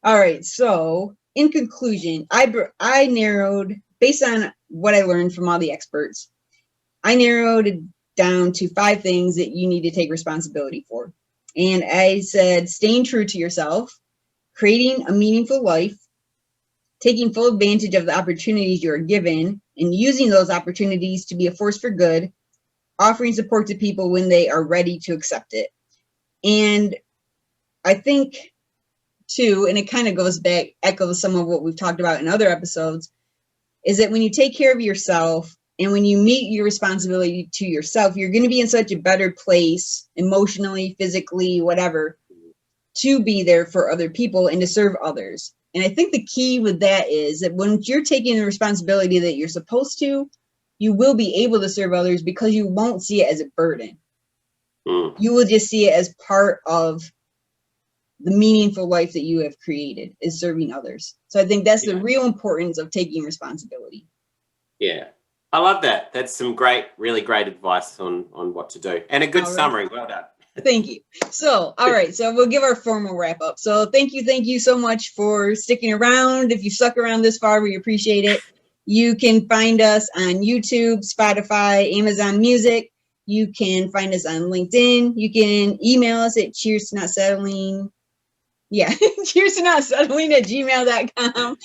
All right. So in conclusion, I narrowed, based on what I learned from all the experts, I narrowed it down to 5 things that you need to take responsibility for. And I said, staying true to yourself, creating a meaningful life, taking full advantage of the opportunities you are given, and using those opportunities to be a force for good, offering support to people when they are ready to accept it. And I think, too, and it kind of goes back, echoes some of what we've talked about in other episodes, is that when you take care of yourself and when you meet your responsibility to yourself, you're going to be in such a better place emotionally, physically, whatever, to be there for other people and to serve others. And I think the key with that is that when you're taking the responsibility that you're supposed to, you will be able to serve others because you won't see it as a burden. You will just see it as part of the meaningful life that you have created, is serving others. So I think that's the real importance of taking responsibility. Yeah. I love that. That's some really great advice on what to do. And a good summary. Well done. Thank you. So, all right. So we'll give our formal wrap up. So thank you so much for sticking around. If you stuck around this far, we appreciate it. You can find us on YouTube, Spotify, Amazon Music. You can find us on LinkedIn. You can email us at cheers2notsettling. Yeah, cheers2notsettling@gmail.com.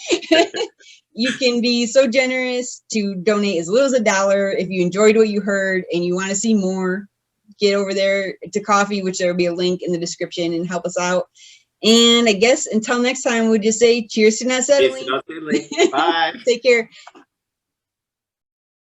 You can be so generous to donate as little as $1. If you enjoyed what you heard and you want to see more, get over there to coffee, which there will be a link in the description, and help us out. And I guess until next time, we'll just say cheers to not settling. Cheers to not settling. Bye. Take care.